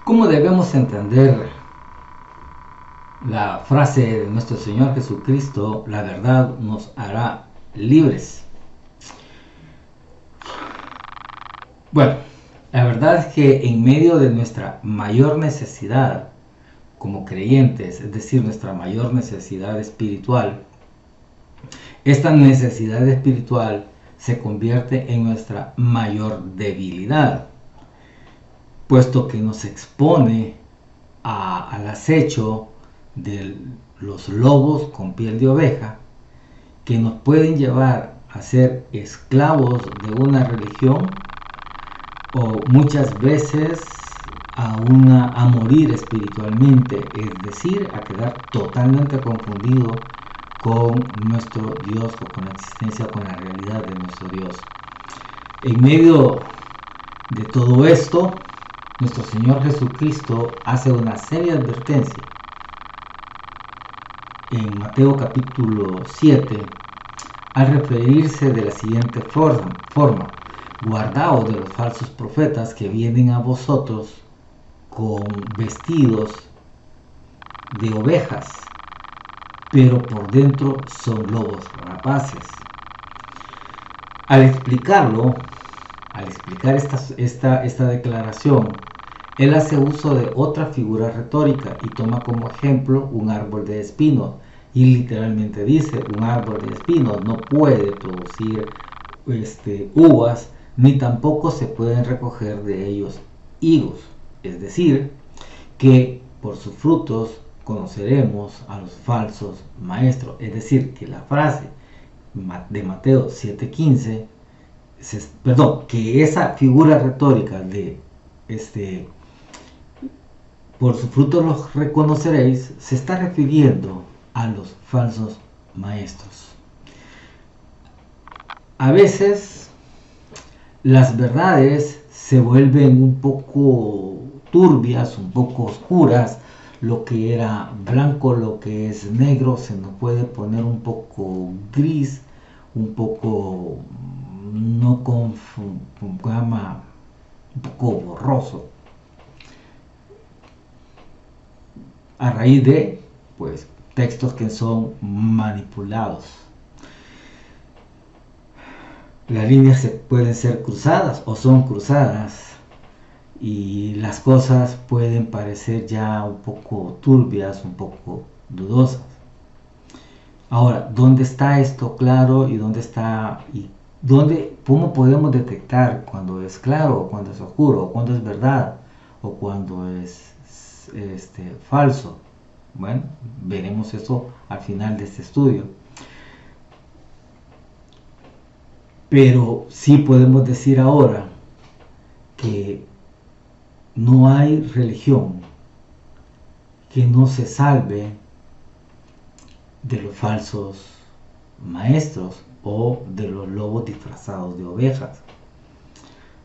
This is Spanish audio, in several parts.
¿Cómo debemos entender la frase de nuestro Señor Jesucristo? La verdad nos hará libres. Bueno, la verdad es que en medio de nuestra mayor necesidad como creyentes, es decir, nuestra mayor necesidad espiritual, esta necesidad espiritual se convierte en nuestra mayor debilidad, puesto que nos expone al acecho de los lobos con piel de oveja, que nos pueden llevar a ser esclavos de una religión o muchas veces a morir espiritualmente, es decir, a quedar totalmente confundido con nuestro Dios o con la existencia, con la realidad de nuestro Dios. En medio de todo esto, nuestro Señor Jesucristo hace una seria advertencia. En Mateo capítulo 7, al referirse de la siguiente forma: guardaos de los falsos profetas que vienen a vosotros con vestidos de ovejas, pero por dentro son lobos rapaces. Al explicar esta declaración, él hace uso de otra figura retórica y toma como ejemplo un árbol de espinos, y literalmente dice: un árbol de espinos no puede producir uvas, ni tampoco se pueden recoger de ellos higos. Es decir, que por sus frutos conoceremos a los falsos maestros. Es decir, que la frase de Mateo 7:15, que esa figura retórica de por sus frutos los reconoceréis, se está refiriendo a los falsos maestros. A veces las verdades se vuelven un poco turbias, un poco oscuras. Lo que era blanco, lo que es negro, se nos puede poner un poco gris, un poco un poco borroso, a raíz de textos que son manipulados. Las líneas pueden ser cruzadas o son cruzadas, y las cosas pueden parecer ya un poco turbias, un poco dudosas. Ahora, ¿dónde está esto claro y cómo podemos detectar cuando es claro o cuando es oscuro, o cuando es verdad o cuando es falso? Bueno, veremos eso al final de este estudio. Pero sí podemos decir ahora que no hay religión que no se salve de los falsos maestros o de los lobos disfrazados de ovejas.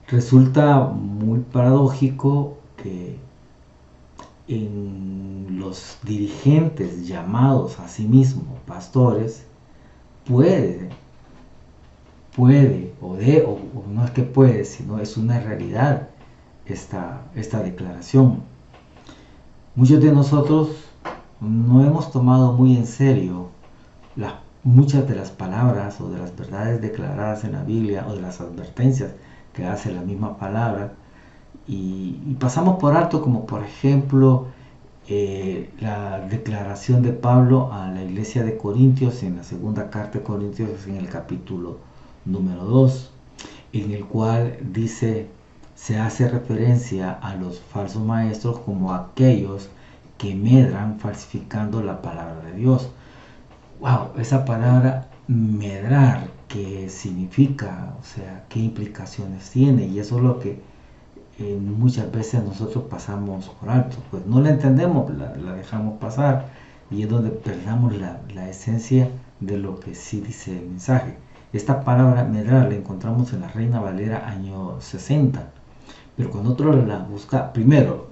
Resulta muy paradójico que en los dirigentes llamados a sí mismos pastores puede o no es que puede, sino es una realidad esta declaración. Muchos de nosotros no hemos tomado muy en serio muchas de las palabras o de las verdades declaradas en la Biblia, o de las advertencias que hace la misma palabra, y pasamos por alto, como por ejemplo la declaración de Pablo a la iglesia de Corintios en la segunda carta de Corintios, en el capítulo número 2, en el cual se hace referencia a los falsos maestros como aquellos que medran falsificando la palabra de Dios. Wow, esa palabra medrar, ¿qué significa? O sea, ¿qué implicaciones tiene? Y eso es lo que muchas veces nosotros pasamos por alto. Pues no la entendemos, la dejamos pasar, y es donde perdamos la esencia de lo que sí dice el mensaje. Esta palabra medrar la encontramos en la Reina Valera año 60. Pero cuando otro la busca, primero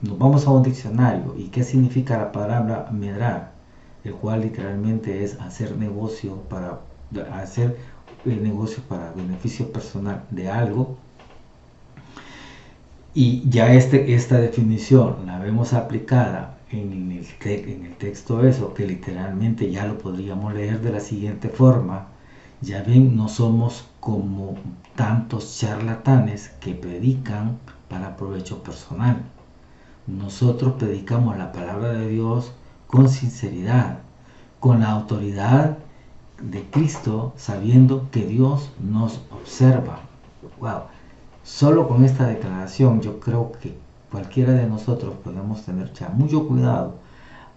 nos vamos a un diccionario. ¿Y qué significa la palabra medrar? El cual literalmente es hacer negocio para beneficio personal de algo. Y ya esta definición la vemos aplicada en el texto eso, que literalmente ya lo podríamos leer de la siguiente forma. Ya ven, no somos como tantos charlatanes que predican para provecho personal. Nosotros predicamos la palabra de Dios con sinceridad, con la autoridad de Cristo, sabiendo que Dios nos observa. Wow. Solo con esta declaración yo creo que cualquiera de nosotros podemos tener ya mucho cuidado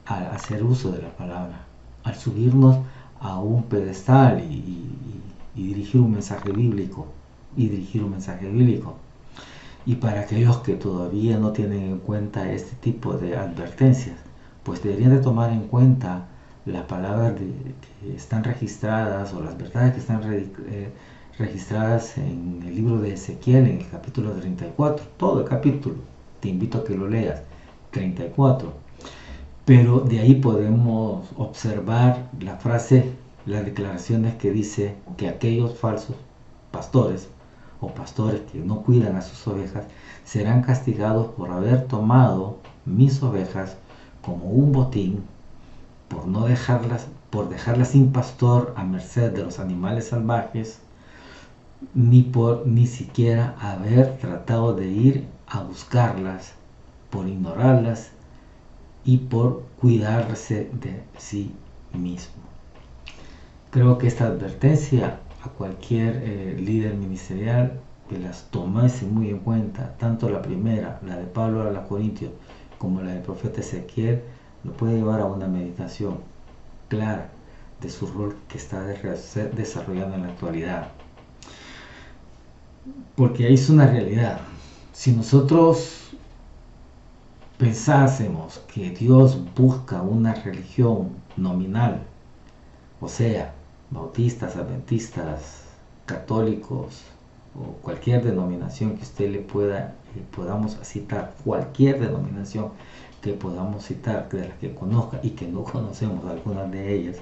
al hacer uso de la palabra, al subirnos a un pedestal y dirigir un mensaje bíblico, y para aquellos que todavía no tienen en cuenta este tipo de advertencias, pues deberían de tomar en cuenta las palabras que están registradas, o las verdades que están registradas en el libro de Ezequiel, en el capítulo 34, todo el capítulo, te invito a que lo leas, 34. Pero de ahí podemos observar la frase, las declaraciones que dice que aquellos falsos pastores o pastores que no cuidan a sus ovejas serán castigados por haber tomado mis ovejas como un botín, por dejarlas sin pastor a merced de los animales salvajes, ni siquiera haber tratado de ir a buscarlas, por ignorarlas y por cuidarse de sí mismo. Creo que esta advertencia a cualquier líder ministerial que las tomase muy en cuenta, tanto la primera, la de Pablo a los Corintios, como la del profeta Ezequiel, lo puede llevar a una meditación clara de su rol que está desarrollando en la actualidad. Porque ahí es una realidad. Si nosotros pensásemos que Dios busca una religión nominal, o sea, bautistas, adventistas, católicos o cualquier denominación que usted le podamos citar, cualquier denominación que podamos citar, de las que conozca y que no conocemos algunas de ellas,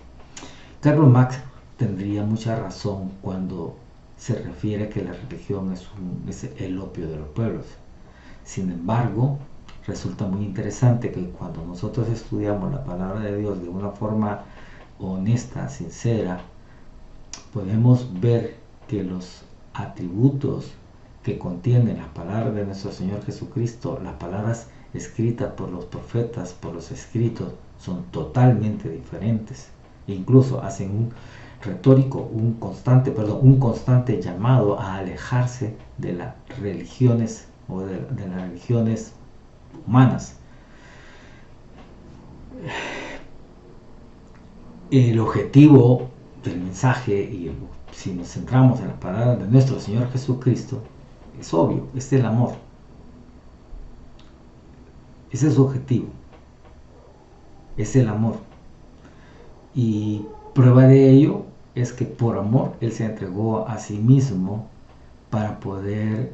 Karl Marx tendría mucha razón cuando se refiere a que la religión es el opio de los pueblos. Sin embargo, resulta muy interesante que cuando nosotros estudiamos la palabra de Dios de una forma honesta, sincera, podemos ver que los atributos que contienen las palabras de nuestro Señor Jesucristo, las palabras escritas por los profetas, por los escritos, son totalmente diferentes. E incluso hacen un constante llamado a alejarse de las religiones o de las religiones humanas. El objetivo del mensaje, y si nos centramos en las palabras de nuestro Señor Jesucristo, es obvio, es el amor. Ese es su objetivo, es el amor. Y prueba de ello es que por amor Él se entregó a sí mismo para poder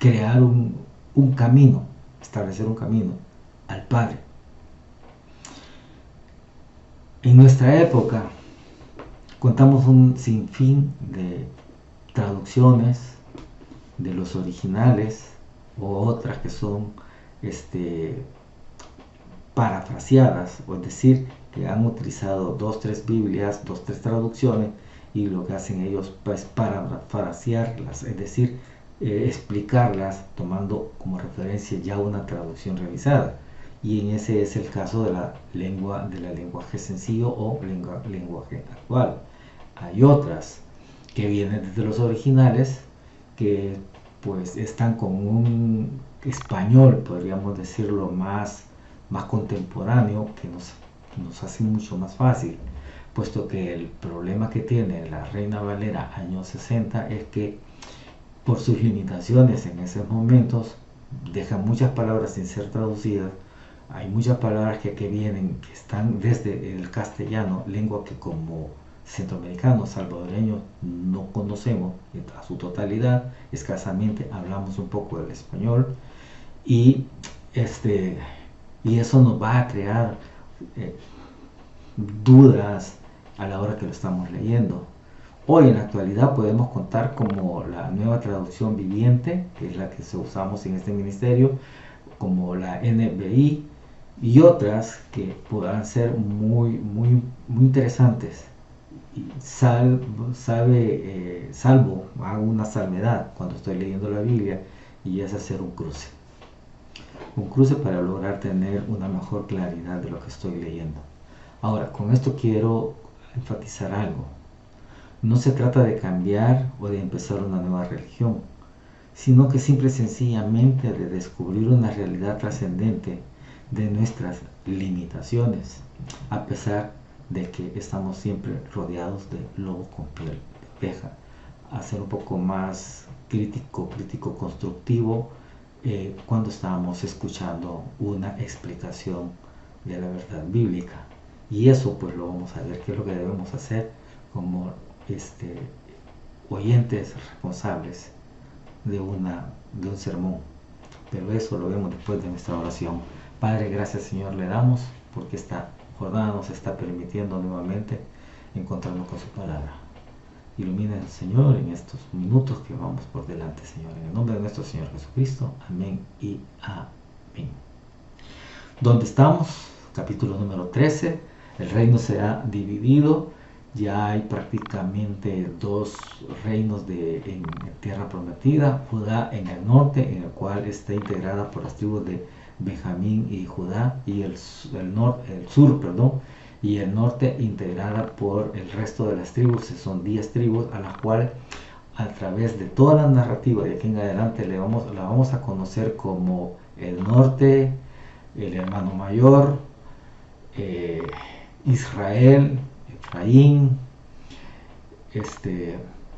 crear un camino, establecer un camino al Padre. En nuestra época contamos un sinfín de traducciones de los originales o otras que son parafraseadas, o es decir, que han utilizado 2-3 Biblias, 2-3 traducciones, y lo que hacen ellos es parafrasearlas, es decir, explicarlas tomando como referencia ya una traducción revisada. Y en ese es el caso de la lenguaje sencillo o lenguaje actual. Hay otras que vienen desde los originales, que pues están con un español, podríamos decirlo, más contemporáneo, que nos hace mucho más fácil, puesto que el problema que tiene la Reina Valera años 60 es que por sus limitaciones en esos momentos deja muchas palabras sin ser traducidas. Hay muchas palabras que vienen, que están desde el castellano, lengua que como centroamericanos, salvadoreños, no conocemos a su totalidad, escasamente hablamos un poco del español, y eso nos va a crear dudas a la hora que lo estamos leyendo. Hoy en la actualidad podemos contar como la Nueva Traducción Viviente, que es la que usamos en este ministerio, como la NBI y otras que podrán ser muy interesantes. Salvo, hago una salvedad cuando estoy leyendo la Biblia, y es hacer un cruce para lograr tener una mejor claridad de lo que estoy leyendo. Ahora, con esto quiero enfatizar algo. No se trata de cambiar o de empezar una nueva religión, sino que simple y sencillamente de descubrir una realidad trascendente de nuestras limitaciones, a pesar de que estamos siempre rodeados de lobo con piel de oveja. Hacer un poco más crítico constructivo cuando estamos escuchando una explicación de la verdad bíblica. Y eso pues lo vamos a ver, qué es lo que debemos hacer como oyentes responsables de un sermón. Pero eso lo vemos después de nuestra oración. Padre, gracias Señor le damos porque esta jornada nos está permitiendo nuevamente encontrarnos con su palabra. Ilumina al Señor en estos minutos que vamos por delante, Señor. En el nombre de nuestro Señor Jesucristo. Amén y amén. ¿Dónde estamos? Capítulo número 13. El reino se ha dividido. Ya hay prácticamente dos reinos en tierra prometida. Judá en el norte, en el cual está integrada por las tribus de Benjamín y Judá, y el sur, y el norte integrada por el resto de las tribus. Son 10 tribus a las cuales a través de toda la narrativa de aquí en adelante la vamos a conocer como el norte, el hermano mayor, Israel, Efraín,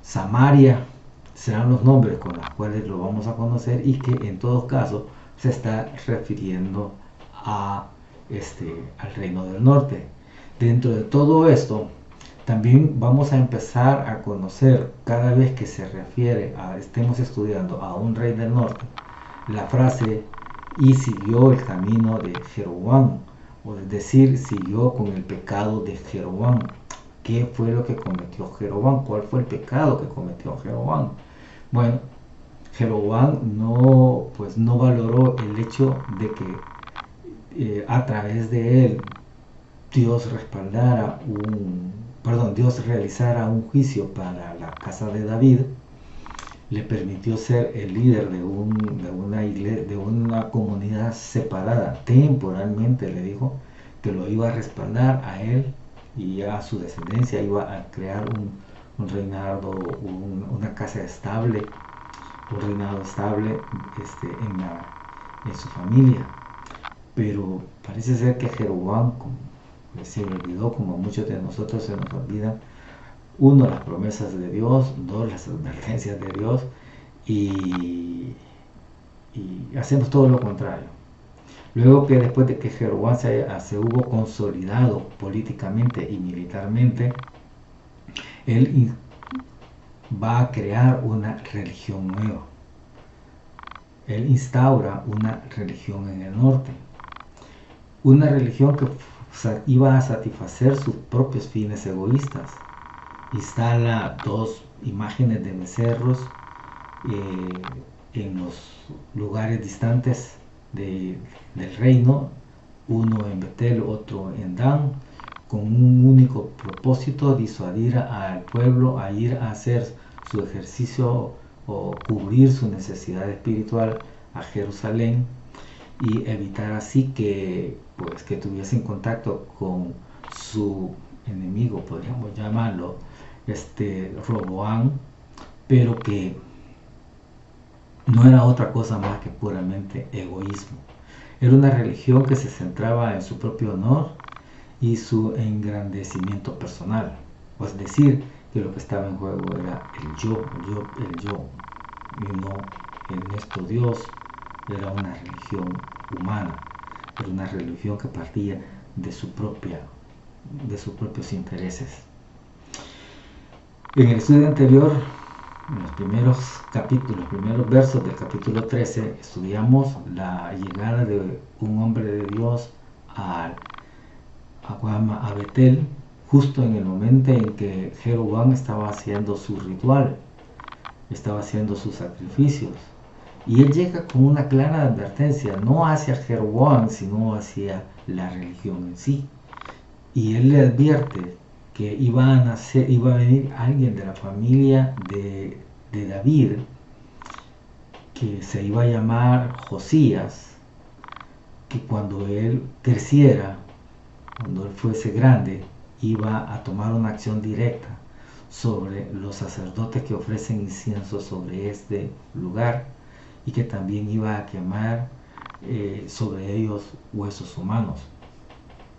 Samaria, serán los nombres con los cuales lo vamos a conocer, y que en todo caso se está refiriendo al reino del norte. Dentro de todo esto también vamos a empezar a conocer, cada vez que se refiere estemos estudiando a un rey del norte, la frase "y siguió el camino de Jeroboam", o es decir, siguió con el pecado de Jeroboam. ¿Qué fue lo que cometió Jeroboam? ¿Cuál fue el pecado que cometió Jeroboam? Bueno, Jeroboam no valoró el hecho de que a través de él Dios realizara un juicio para la casa de David. Le permitió ser el líder de una comunidad separada temporalmente. Le dijo que lo iba a respaldar a él y a su descendencia, iba a crear un reinado, una casa estable, un reinado estable en su familia. Pero parece ser que Jeroboam se le olvidó, como a muchos de nosotros se nos olvidan, uno, las promesas de Dios; dos, las advertencias de Dios, y hacemos todo lo contrario. Luego, que después de que Jeroboam se hubo consolidado políticamente y militarmente, él va a crear una religión nueva. Él instaura una religión en el norte, una religión que iba a satisfacer sus propios fines egoístas. Instala dos imágenes de becerros en los lugares distantes del reino, uno en Betel, otro en Dan, con un único propósito: disuadir al pueblo a ir a hacer su ejercicio o cubrir su necesidad espiritual a Jerusalén, y evitar así que tuviesen contacto con su enemigo, podríamos llamarlo, Roboam, pero que no era otra cosa más que puramente egoísmo. Era una religión que se centraba en su propio honor y su engrandecimiento personal, es decir, que lo que estaba en juego era el yo, y no nuestro Dios. Era una religión humana, era una religión que partía de sus propios intereses. En el estudio anterior, en los primeros versos del capítulo 13, estudiamos la llegada de un hombre de Dios a Betel, justo en el momento en que Jeroboam estaba haciendo su ritual, estaba haciendo sus sacrificios. Y él llega con una clara advertencia, no hacia Jeroboam, sino hacia la religión en sí. Y él le advierte que iba a venir alguien de la familia de David, que se iba a llamar Josías, que cuando él creciera, cuando él fuese grande, iba a tomar una acción directa sobre los sacerdotes que ofrecen incienso sobre este lugar, y que también iba a quemar sobre ellos huesos humanos.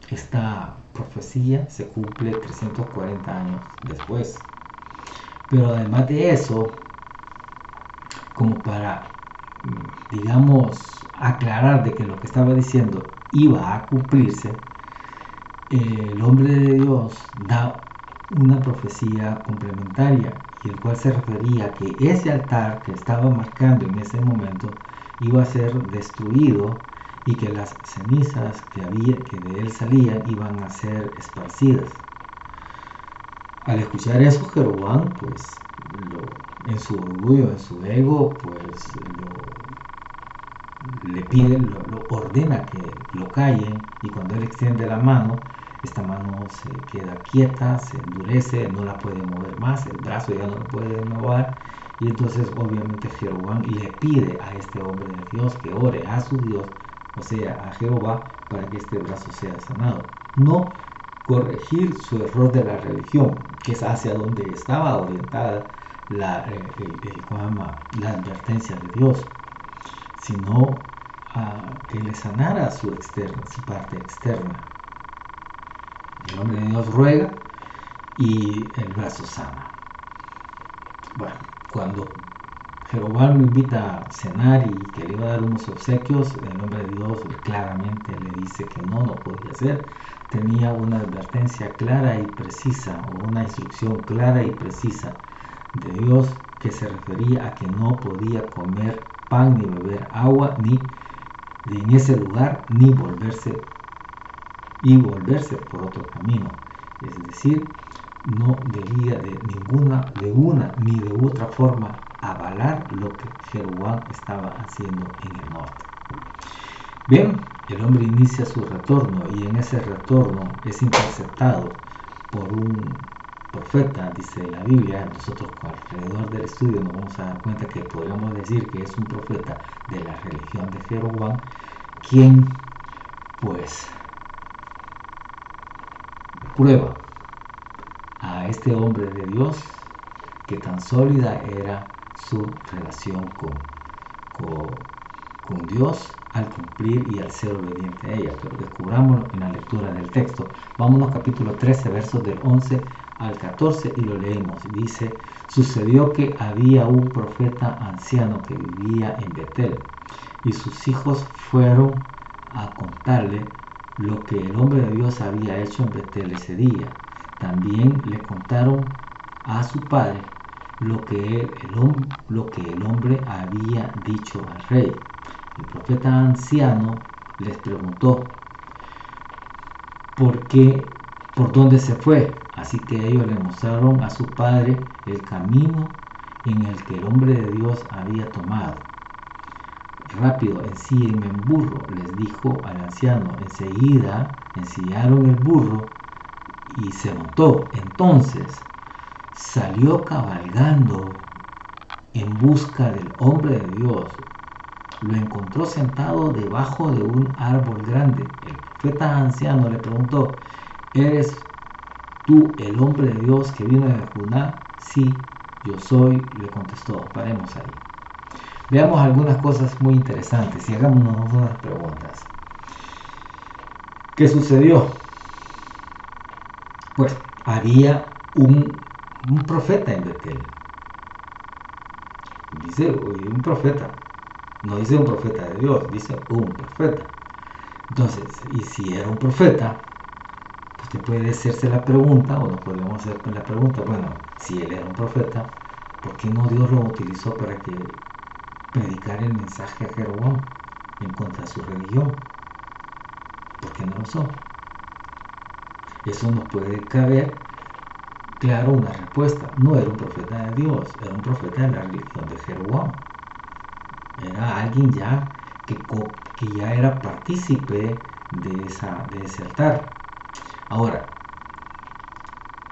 Esta profecía se cumple 340 años después. Pero además de eso, como para, digamos, aclarar de que lo que estaba diciendo iba a cumplirse, el hombre de Dios da una profecía complementaria, y el cual se refería a que ese altar que estaba marcando en ese momento iba a ser destruido, y que las cenizas que de él salían iban a ser esparcidas. Al escuchar eso, Jeroboam, pues, en su orgullo, en su ego, pues, le pide, lo ordena que lo callen, y cuando él extiende la mano, esta mano se queda quieta, se endurece, no la puede mover más, el brazo ya no lo puede mover, y entonces obviamente Jeroboam le pide a este hombre de Dios que ore a su Dios, o sea, a Jehová, para que este brazo sea sanado. No corregir su error de la religión, que es hacia donde estaba orientada la advertencia de Dios, sino que le sanara su parte externa. El hombre de Dios ruega y el brazo sana. Bueno, cuando Jeroboam lo invita a cenar y que le iba a dar unos obsequios, el hombre de Dios claramente le dice que no podía hacer. Tenía una advertencia clara y precisa, o una instrucción clara y precisa de Dios, que se refería a que no podía comer pan ni beber agua ni en ese lugar, ni volverse por otro camino. Es decir, no debía de una ni de otra forma avalar lo que Jeroboam estaba haciendo en el norte. Bien, el hombre inicia su retorno, y en ese retorno es interceptado por un profeta, dice la Biblia. Nosotros alrededor del estudio nos vamos a dar cuenta que podríamos decir que es un profeta de la religión de Jeroboam, quien pues prueba a este hombre de Dios que tan sólida era su relación con Dios al cumplir y al ser obediente a ella. Pero descubrámoslo en la lectura del texto. Vámonos capítulo 13, versos del 11 al 14, y lo leemos. Dice: sucedió que había un profeta anciano que vivía en Betel, y sus hijos fueron a contarle lo que el hombre de Dios había hecho en Betel ese día. También le contaron a su padre lo que el hombre había dicho al rey. El profeta anciano les preguntó por dónde se fue. Así que ellos le mostraron a su padre el camino en el que el hombre de Dios había tomado. Rápido, ensíenme un burro, les dijo al anciano. Enseguida ensillaron el burro y se montó. Entonces salió cabalgando en busca del hombre de Dios. Lo encontró sentado debajo de un árbol grande. El profeta anciano le preguntó: ¿eres tú el hombre de Dios que vino de Judá? Sí, yo soy, le contestó. Paremos ahí. Veamos algunas cosas muy interesantes y hagámonos unas preguntas. ¿Qué sucedió? Pues había un profeta en Betel. Dice un profeta. No dice un profeta de Dios, dice un profeta. Entonces, y si era un profeta, pues te puede hacerse la pregunta, o nos podemos hacer la pregunta, bueno, si él era un profeta, ¿por qué no Dios lo utilizó para que predicara el mensaje a Jeroboam en contra de su religión? ¿Por qué no lo usó? eso nos puede caber, claro, una respuesta. No era un profeta de Dios, era un profeta de la religión de Jeroboam. Era alguien ya que ya era partícipe de ese altar. Ahora,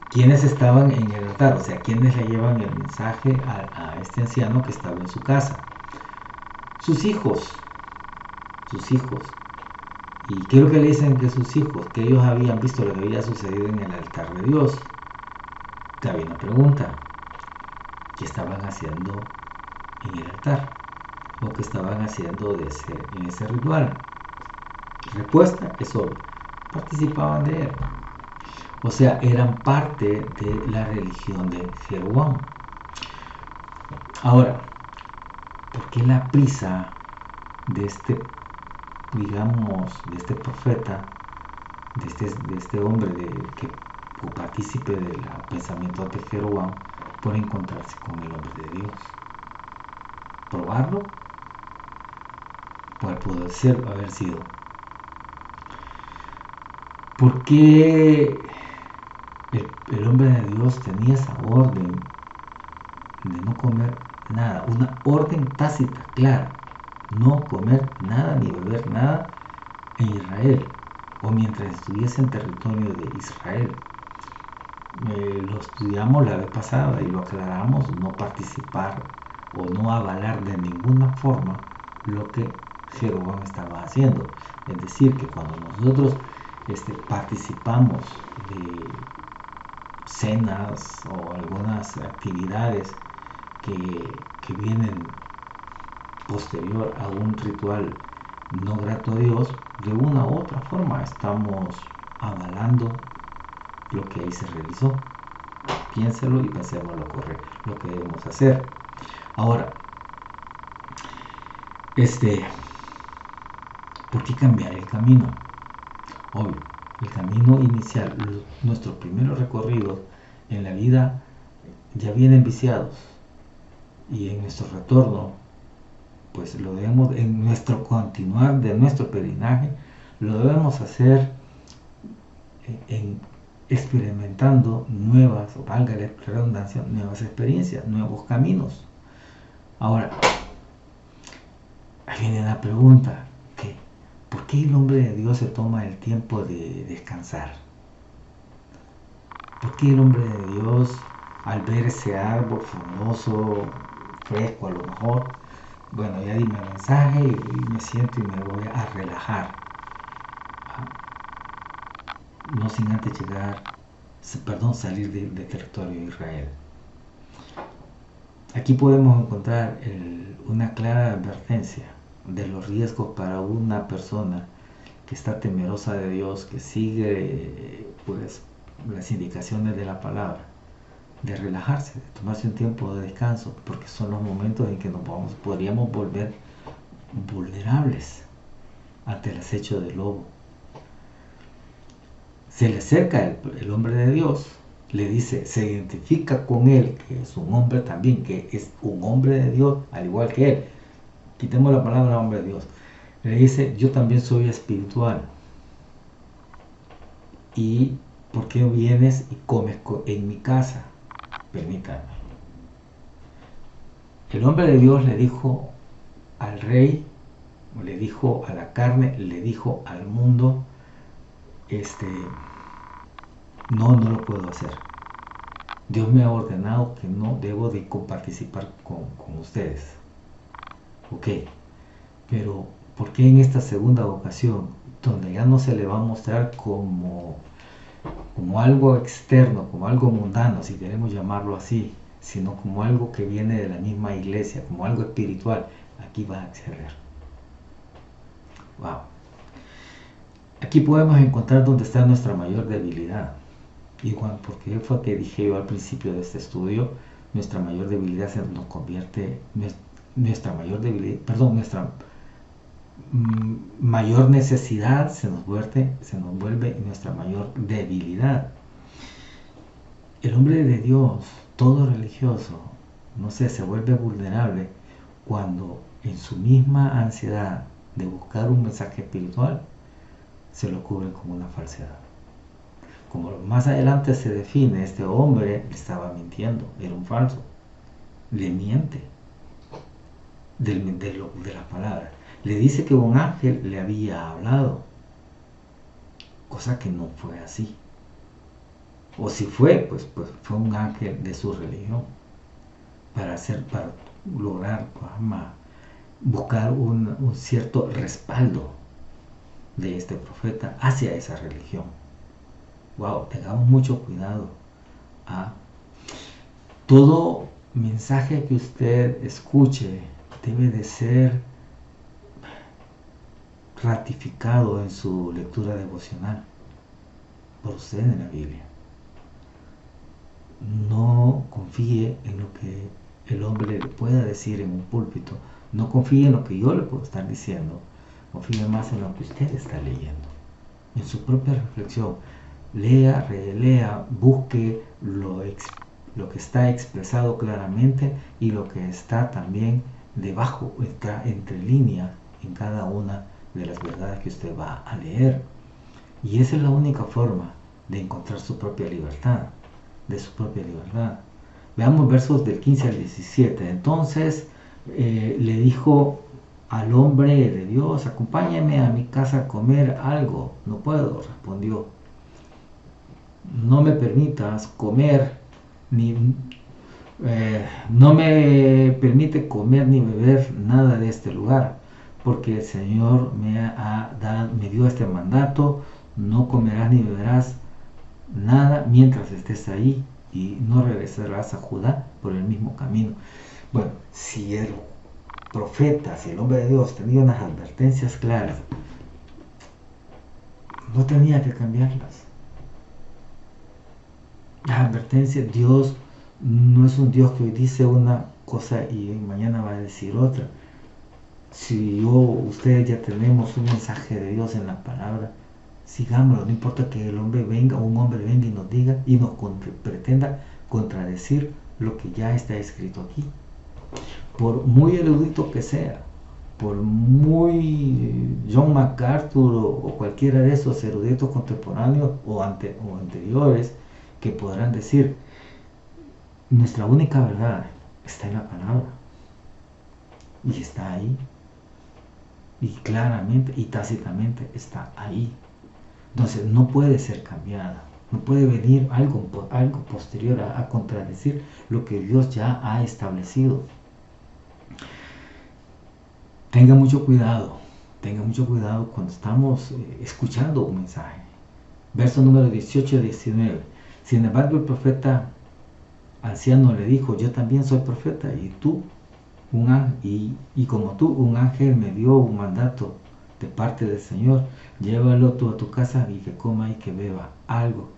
¿quiénes estaban en el altar? O sea, ¿quiénes le llevan el mensaje a este anciano que estaba en su casa? Sus hijos. ¿Y qué es lo que le dicen que sus hijos? Que ellos habían visto lo que había sucedido en el altar de Dios. Te había una pregunta. ¿Qué estaban haciendo en el altar? ¿O qué estaban haciendo en ese ritual? Respuesta es obvia. Participaban de él. O sea, eran parte de la religión de Jeroboam. Ahora, ¿por qué la prisa de este, digamos, de este profeta, de este hombre que partícipe del pensamiento de Jeroboam, por encontrarse con el hombre de Dios? ¿Probarlo? ¿Cuál puede haber sido? ¿Por qué el hombre de Dios tenía esa orden de no comer nada? Una orden tácita, clara. No comer nada ni beber nada en Israel, o mientras estuviese en territorio de Israel. Lo estudiamos la vez pasada y lo aclaramos: no participar o no avalar de ninguna forma lo que Jeroboam estaba haciendo. Es decir, que cuando nosotros participamos de cenas o algunas actividades que vienen posterior a un ritual no grato a Dios, de una u otra forma estamos avalando lo que ahí se realizó. Piénselo y pensemos lo que debemos hacer. Ahora, ¿por qué cambiar el camino? Obvio, el camino inicial, nuestros primeros recorridos en la vida ya vienen viciados, y en nuestro retorno, pues lo debemos, en nuestro continuar de nuestro peregrinaje, lo debemos hacer experimentando nuevas, o valga la redundancia, nuevas experiencias, nuevos caminos. Ahora, ahí viene la pregunta: ¿por qué el hombre de Dios se toma el tiempo de descansar? ¿Por qué el hombre de Dios, al ver ese árbol frondoso, fresco a lo mejor, bueno, ya di mi mensaje y me siento y me voy a relajar, no sin antes salir del territorio de Israel? Aquí podemos encontrar una clara advertencia de los riesgos para una persona que está temerosa de Dios, que sigue pues las indicaciones de la palabra, de relajarse, de tomarse un tiempo de descanso, porque son los momentos en que podríamos volver vulnerables ante el acecho del lobo. Se le acerca el hombre de Dios, le dice, se identifica con él, que es un hombre también, que es un hombre de Dios, al igual que él. Quitemos la palabra hombre de Dios. Le dice, yo también soy espiritual. ¿Y por qué vienes y comes en mi casa? Permítame. El hombre de Dios le dijo al rey, le dijo a la carne, le dijo al mundo, no lo puedo hacer. Dios me ha ordenado que no debo de participar con ustedes. Ok, pero ¿por qué en esta segunda ocasión, donde ya no se le va a mostrar como algo externo, como algo mundano, si queremos llamarlo así, sino como algo que viene de la misma iglesia, como algo espiritual, aquí va a acceder? Wow. Aquí podemos encontrar donde está nuestra mayor debilidad. Igual, porque fue que dije yo al principio de este estudio, nuestra mayor debilidad se nos convierte, nuestra mayor necesidad se nos vuelve nuestra mayor debilidad. El hombre de Dios, todo religioso, no sé, se vuelve vulnerable cuando en su misma ansiedad de buscar un mensaje espiritual se lo cubren con una falsedad, como más adelante se define, este hombre le estaba mintiendo, era un falso, le miente de la palabra. Le dice que un ángel le había hablado, cosa que no fue así. O si fue, pues fue un ángel de su religión, para lograr buscar un cierto respaldo de este profeta hacia esa religión. Wow, tengamos mucho cuidado. Todo mensaje que usted escuche debe de ser ratificado en su lectura devocional por usted en la Biblia. No confíe en lo que el hombre le pueda decir en un púlpito. No confíe en lo que yo le puedo estar diciendo. Confíe más en lo que usted está leyendo, en su propia reflexión. Lea, relea, busque lo que está expresado claramente y lo que está también debajo, entre línea, en cada una de las verdades que usted va a leer. Y esa es la única forma de encontrar su propia libertad, de su propia libertad. Veamos versos del 15 al 17. Entonces le dijo al hombre de Dios: acompáñame a mi casa a comer algo. No puedo, respondió. No me permitas comer, no me permite comer ni beber nada de este lugar, porque el Señor me dio este mandato: no comerás ni beberás nada mientras estés ahí, y no regresarás a Judá por el mismo camino. Bueno, si el profeta, si el hombre de Dios tenía unas advertencias claras, no tenía que cambiarlas. Las advertencias, Dios no es un Dios que hoy dice una cosa y mañana va a decir otra. Si ustedes ya tenemos un mensaje de Dios en la palabra, sigámoslo. No importa que un hombre venga y nos diga y nos pretenda contradecir lo que ya está escrito aquí. Por muy erudito que sea, por muy John MacArthur o cualquiera de esos eruditos contemporáneos o anteriores, que podrán decir, nuestra única verdad está en la palabra, y está ahí, y claramente y tácitamente está ahí. Entonces no puede ser cambiada, no puede venir algo posterior a contradecir lo que Dios ya ha establecido. Tenga mucho cuidado cuando estamos escuchando un mensaje. Verso número 18 y 19. Sin embargo, el profeta anciano le dijo: yo también soy profeta, y como tú, un ángel me dio un mandato de parte del Señor: llévalo tú a tu casa y que coma y que beba algo.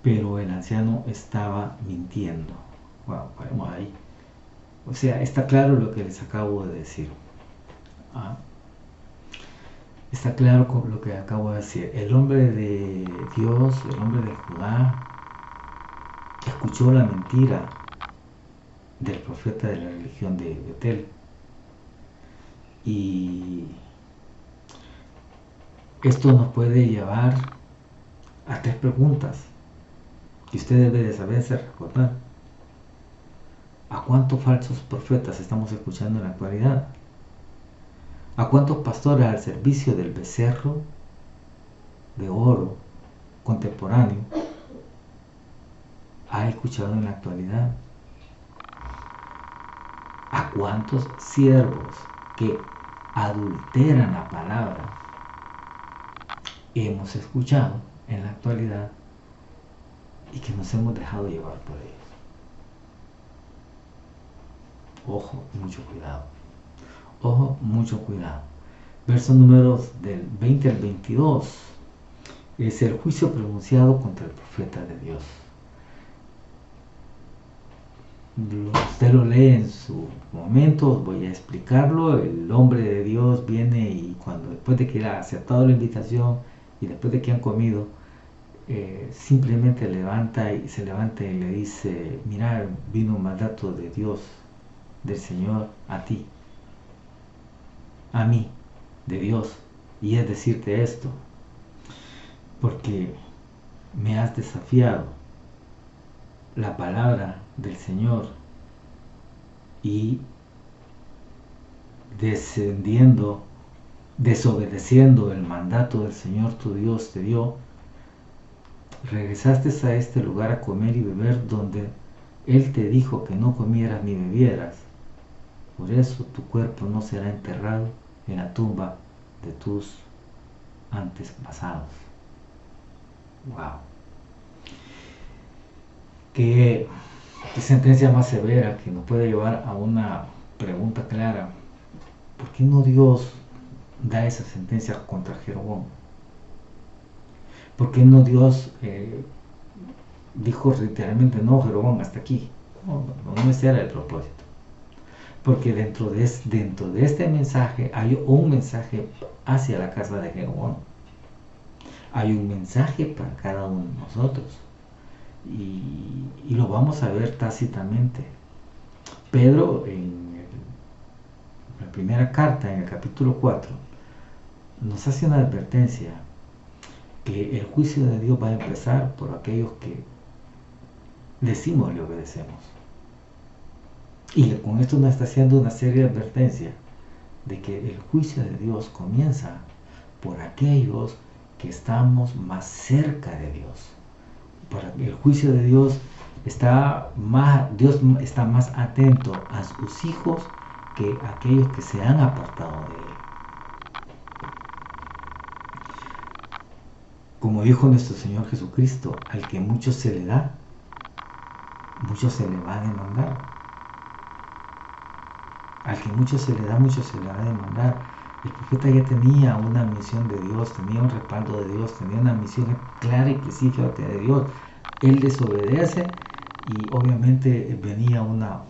Pero el anciano estaba mintiendo. Wow, paremos ahí. O sea, está claro lo que les acabo de decir. Está claro con lo que acabo de decir. El hombre de Dios, el hombre de Judá, escuchó la mentira del profeta de la religión de Betel. Y esto nos puede llevar a tres preguntas que usted debe de saberse recordar. ¿A cuántos falsos profetas estamos escuchando en la actualidad? ¿A cuántos pastores al servicio del becerro de oro contemporáneo ha escuchado en la actualidad? ¿A cuántos siervos que adulteran la palabra hemos escuchado en la actualidad y que nos hemos dejado llevar por ellos? Ojo, mucho cuidado. Ojo, mucho cuidado. Versos números del 20 al 22 es el juicio pronunciado contra el profeta de Dios. Usted lo lee en su momento, voy a explicarlo. El hombre de Dios viene y después de que ha aceptado la invitación y después de que han comido, simplemente se levanta y le dice: mira, vino un mandato de Dios, del Señor, a ti, a mí, de Dios, y es decirte esto, porque me has desafiado la palabra del Señor y desobedeciendo el mandato del Señor tu Dios te dio, regresaste a este lugar a comer y beber donde Él te dijo que no comieras ni bebieras. Por eso tu cuerpo no será enterrado en la tumba de tus antepasados. Wow. Qué sentencia más severa que nos puede llevar a una pregunta clara. ¿Por qué no Dios da esa sentencia contra Jeroboam? ¿Por qué no Dios dijo literalmente, no, Jeroboam, hasta aquí? No ese era el propósito. Porque dentro de este mensaje hay un mensaje hacia la casa de Jeroboam. Hay un mensaje para cada uno de nosotros. Y lo vamos a ver tácitamente. Pedro, en la primera carta, en el capítulo 4, nos hace una advertencia que el juicio de Dios va a empezar por aquellos que decimos le obedecemos. Y con esto nos está haciendo una seria advertencia de que el juicio de Dios comienza por aquellos que estamos más cerca de Dios. El juicio de Dios Dios está más atento a sus hijos que a aquellos que se han apartado de Él. Como dijo nuestro Señor Jesucristo, al que mucho se le da, mucho se le va a demandar. Al que mucho se le da, mucho se le va a demandar. El profeta ya tenía una misión de Dios, tenía un respaldo de Dios, tenía una misión clara y específica de Dios. Él desobedece y obviamente venía una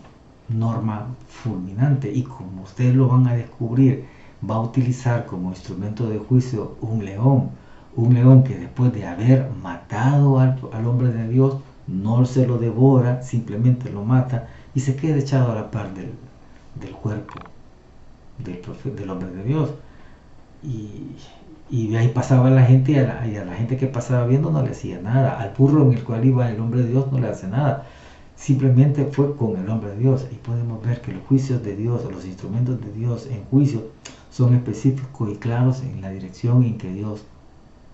norma fulminante, y como ustedes lo van a descubrir, va a utilizar como instrumento de juicio un león que después de haber matado al hombre de Dios, no se lo devora, simplemente lo mata y se queda echado a la par del cuerpo del hombre de Dios. Y ahí pasaba la gente, y a la gente que pasaba viendo no le hacía nada. Al burro en el cual iba el hombre de Dios no le hace nada. Simplemente fue con el hombre de Dios. Y podemos ver que los juicios de Dios, los instrumentos de Dios en juicio, son específicos y claros en la dirección en que Dios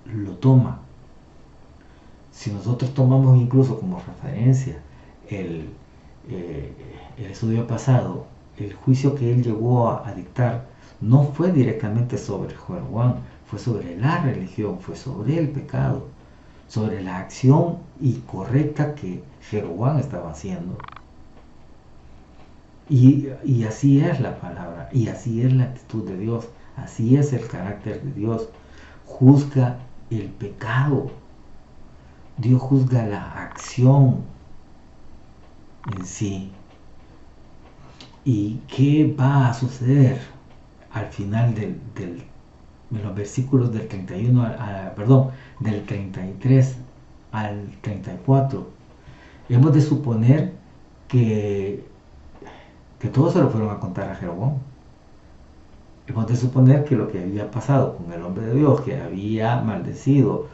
lo toma. Si nosotros tomamos incluso como referencia el estudio pasado, el juicio que él llegó a dictar no fue directamente sobre Jeroboam, fue sobre la religión, fue sobre el pecado, sobre la acción incorrecta que Jeroboam estaba haciendo. Y así es la palabra, y así es la actitud de Dios, así es el carácter de Dios. Juzga el pecado, Dios juzga la acción en sí. ¿Y qué va a suceder al final de los versículos del 31 del 33 al 34? Hemos de suponer que todos se lo fueron a contar a Jeroboam. Hemos de suponer que lo que había pasado con el hombre de Dios, que había maldecido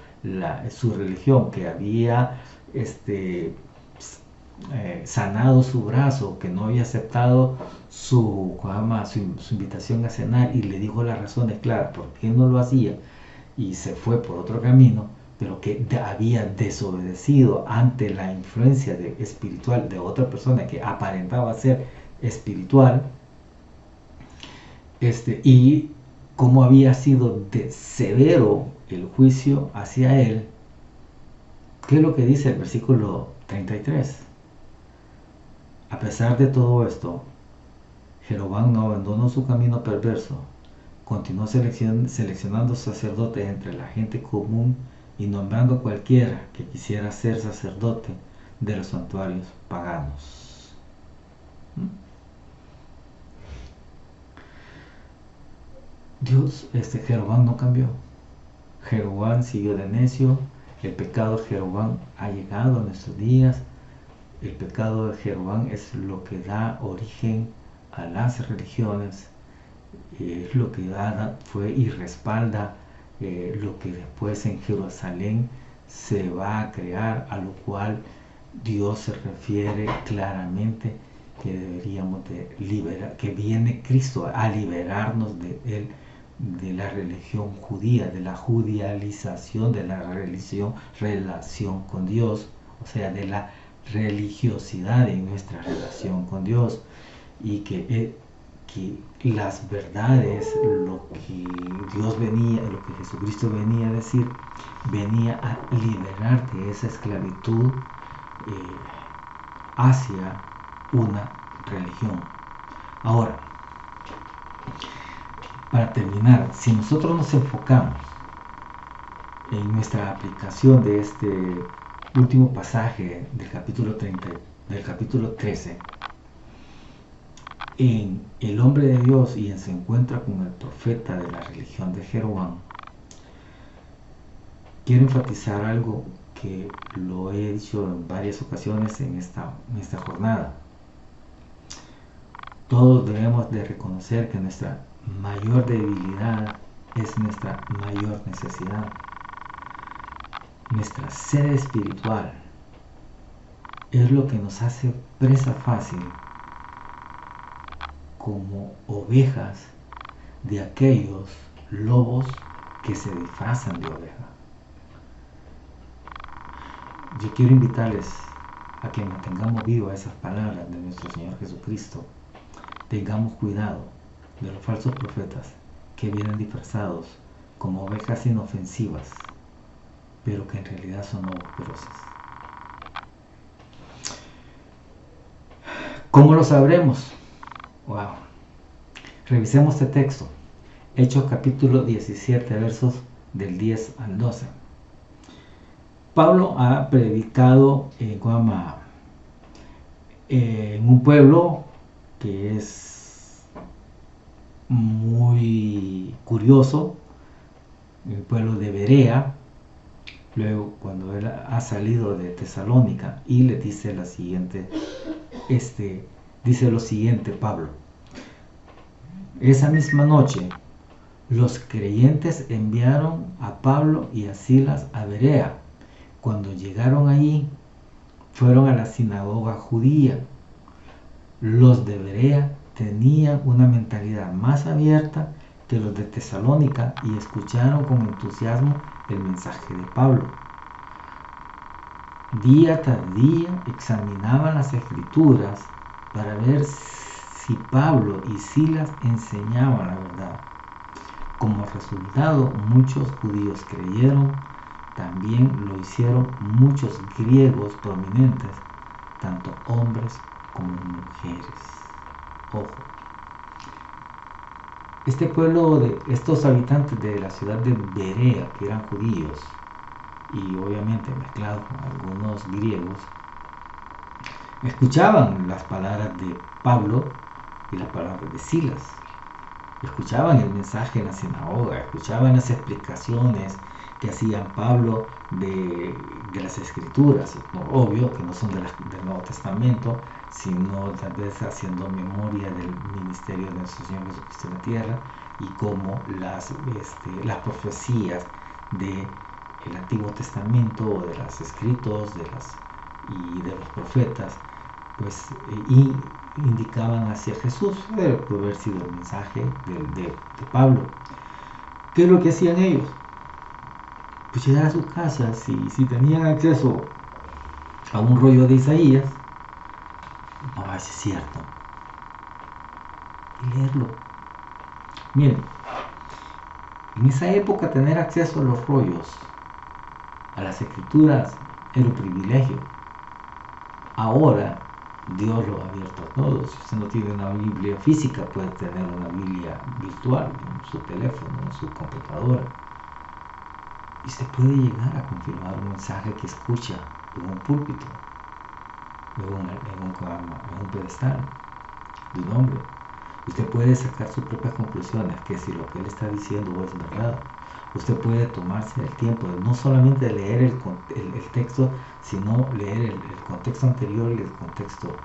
su religión, que había sanado su brazo, que no había aceptado su invitación a cenar, y le dijo las razones claras por qué no lo hacía y se fue por otro camino, pero que había desobedecido ante la influencia espiritual de otra persona que aparentaba ser espiritual, y cómo había sido severo el juicio hacia él. ¿Qué es lo que dice el versículo 33? A pesar de todo esto, Jeroboam no abandonó su camino perverso, continuó seleccionando sacerdotes entre la gente común y nombrando cualquiera que quisiera ser sacerdote de los santuarios paganos. Jeroboam no cambió. Jeroboam siguió de necio. El pecado de Jeroboam ha llegado a nuestros días. El pecado de Jeroboam es lo que da origen a las religiones, es lo que fue y respalda lo que después en Jerusalén se va a crear, a lo cual Dios se refiere claramente que deberíamos de liberar, que viene Cristo a liberarnos de la religión judía, de la judialización de la relación con Dios, o sea, de la religiosidad en nuestra relación con Dios, y que las verdades, lo que Dios venía, lo que Jesucristo venía a decir, venía a liberarte de esa esclavitud hacia una religión. Ahora, para terminar, si nosotros nos enfocamos en nuestra aplicación de este último pasaje del capítulo 13, en el hombre de Dios y se encuentra con el profeta de la religión de Jeroboam, quiero enfatizar algo que lo he dicho en varias ocasiones en esta jornada. Todos debemos de reconocer que nuestra mayor debilidad es nuestra mayor necesidad. Nuestra sed espiritual es lo que nos hace presa fácil como ovejas de aquellos lobos que se disfrazan de oveja. Yo quiero invitarles a que mantengamos vivas esas palabras de nuestro Señor Jesucristo. Tengamos cuidado de los falsos profetas que vienen disfrazados como ovejas inofensivas, pero que en realidad son lobos feroces. ¿Cómo lo sabremos? Wow. Revisemos este texto. Hechos capítulo 17, versos del 10 al 12. Pablo ha predicado en un pueblo que es muy curioso, el pueblo de Berea. Luego, cuando él ha salido de Tesalónica, y le dice lo siguiente Pablo: esa misma noche los creyentes enviaron a Pablo y a Silas a Berea. Cuando llegaron allí, fueron a la sinagoga judía. Los de Berea tenían una mentalidad más abierta que los de Tesalónica y escucharon con entusiasmo el mensaje de Pablo. Día tras día examinaban las escrituras para ver si Pablo y Silas enseñaban la verdad. Como resultado, muchos judíos creyeron, también lo hicieron muchos griegos prominentes, tanto hombres como mujeres. Ojo. Este pueblo, estos habitantes de la ciudad de Berea, que eran judíos y obviamente mezclados con algunos griegos, escuchaban las palabras de Pablo y las palabras de Silas. Escuchaban el mensaje en la sinagoga, escuchaban las explicaciones que hacían Pablo de las escrituras, ¿no? Obvio que no son del Nuevo Testamento, sino tal vez haciendo memoria del ministerio de nuestro Señor Jesucristo en la tierra y cómo las profecías del Antiguo Testamento o de los escritos y de los profetas pues indicaban hacia Jesús. Puede haber sido el mensaje de Pablo. ¿Qué es lo que hacían ellos? Pues llegar a sus casas, si tenían acceso a un rollo de Isaías, no, eso es cierto, y leerlo. Miren, en esa época tener acceso a los rollos, a las escrituras, era un privilegio. Ahora Dios lo ha abierto a todos. Si usted no tiene una Biblia física, puede tener una Biblia virtual en su teléfono, en su computadora. Y usted puede llegar a confirmar un mensaje que escucha en un púlpito, en un pedestal de un hombre. Usted puede sacar sus propias conclusiones, que si lo que él está diciendo es verdad. Usted puede tomarse el tiempo de no solamente leer el texto, sino leer el contexto anterior y el contexto.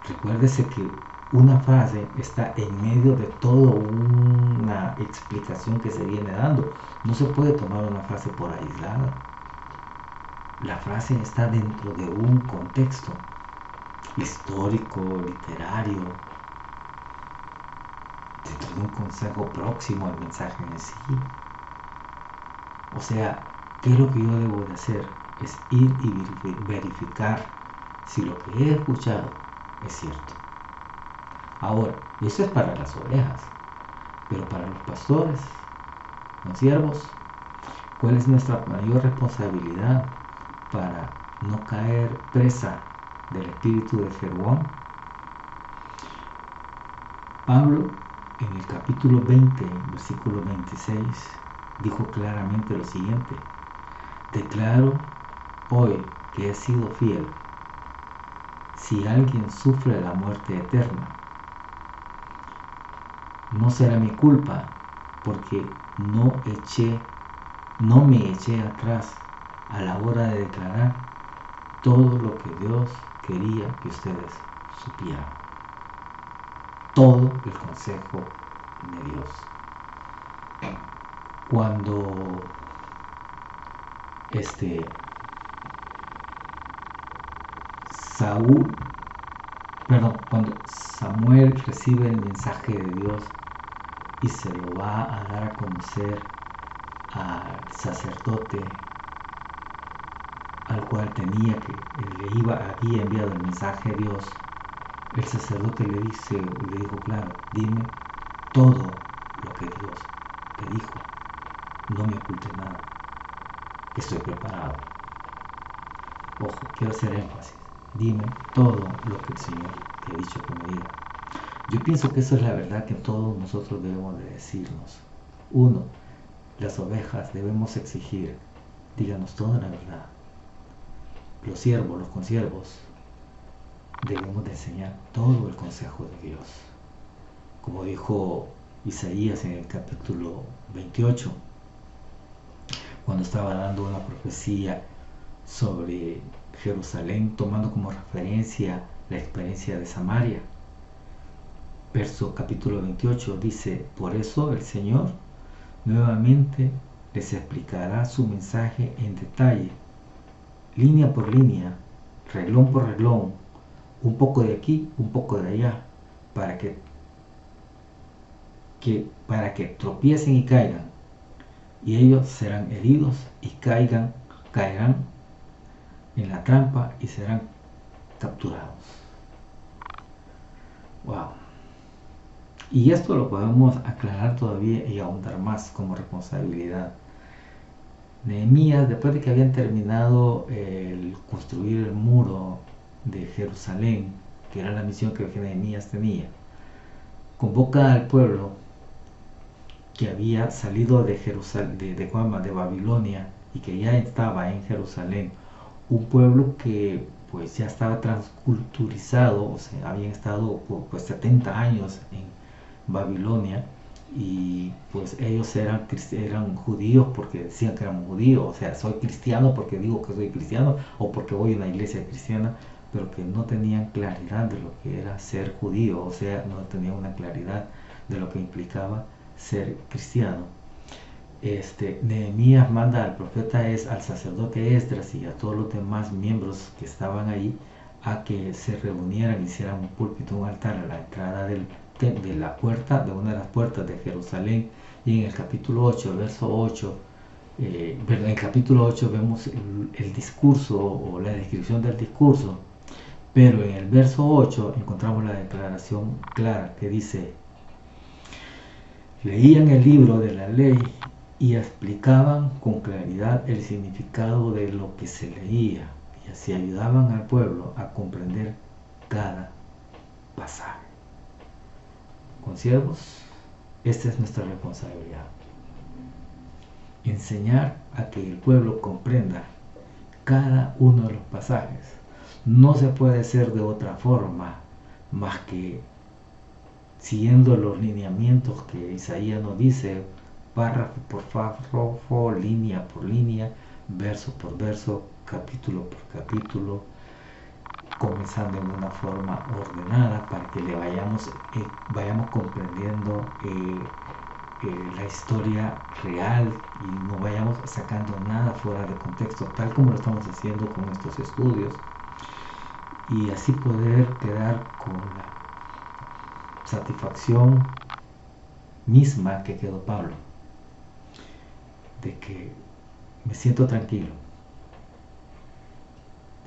Recuérdese que una frase está en medio de toda una explicación que se viene dando. No se puede tomar una frase por aislada. la frase está dentro de un contexto histórico, literario, dentro de un consejo próximo al mensaje en sí. O sea, ¿qué es lo que yo debo de hacer? Es ir y verificar si lo que he escuchado es cierto. Ahora, eso es para las ovejas, pero para los pastores, consiervos, ¿cuál es nuestra mayor responsabilidad para no caer presa del espíritu de Jeroboam? Pablo, en el capítulo 20, versículo 26, dijo claramente lo siguiente: declaro hoy que he sido fiel. Si alguien sufre la muerte eterna, no será mi culpa, porque no me eché atrás a la hora de declarar todo lo que Dios quería que ustedes supieran. Todo el consejo de Dios. Cuando cuando Samuel recibe el mensaje de Dios y se lo va a dar a conocer al sacerdote al cual había enviado el mensaje a Dios, el sacerdote le dijo claro: dime todo lo que Dios te dijo, no me ocultes nada, estoy preparado. Ojo, quiero hacer énfasis: dime todo lo que el Señor te ha dicho que me diga. Yo pienso que eso es la verdad que todos nosotros debemos de decirnos. Uno, las ovejas debemos exigir: díganos toda la verdad. Los siervos, los consiervos, debemos de enseñar todo el consejo de Dios. Como dijo Isaías en el capítulo 28, cuando estaba dando una profecía sobre Jerusalén, tomando como referencia la experiencia de Samaria. Capítulo 28 dice: por eso el Señor nuevamente les explicará su mensaje en detalle, línea por línea, renglón por renglón, un poco de aquí, un poco de allá, para que tropiecen y caigan, y ellos serán heridos y caerán en la trampa y serán capturados. Wow. Y esto lo podemos aclarar todavía y ahondar más como responsabilidad. Nehemías, después de que habían terminado el construir el muro de Jerusalén, que era la misión que Nehemías tenía, convoca al pueblo que había salido de Jerusalén, de Babilonia, y que ya estaba en Jerusalén, un pueblo que pues ya estaba transculturizado, o sea, habían estado pues 70 años en Babilonia, y pues ellos eran judíos porque decían que eran judíos, o sea, soy cristiano porque digo que soy cristiano o porque voy a una iglesia cristiana, pero que no tenían claridad de lo que era ser judío, o sea, no tenían una claridad de lo que implicaba ser cristiano. Nehemías manda al profeta al sacerdote Esdras y a todos los demás miembros que estaban ahí a que se reunieran, hicieran un púlpito, un altar a la entrada de una de las puertas de Jerusalén. Y en el capítulo 8, verso 8, en el capítulo 8 vemos el discurso o la descripción del discurso, pero en el verso 8 encontramos la declaración clara que dice: leían el libro de la ley y explicaban con claridad el significado de lo que se leía, y así ayudaban al pueblo a comprender cada pasaje. Consiervos, esta es nuestra responsabilidad: enseñar a que el pueblo comprenda cada uno de los pasajes. No se puede hacer de otra forma más que siguiendo los lineamientos que Isaías nos dice, párrafo por párrafo, línea por línea, verso por verso, capítulo por capítulo, comenzando en una forma ordenada para que le vayamos comprendiendo la historia real y no vayamos sacando nada fuera de contexto, tal como lo estamos haciendo con estos estudios, y así poder quedar con la satisfacción misma que quedó Pablo, de que me siento tranquilo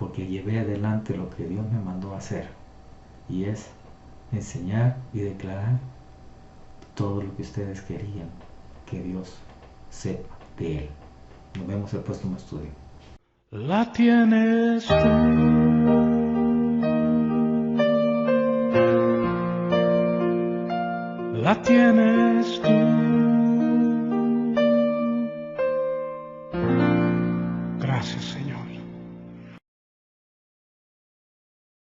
porque llevé adelante lo que Dios me mandó a hacer, y es enseñar y declarar todo lo que ustedes querían que Dios sepa de Él. Nos vemos el próximo estudio. La tienes tú. La tienes tú.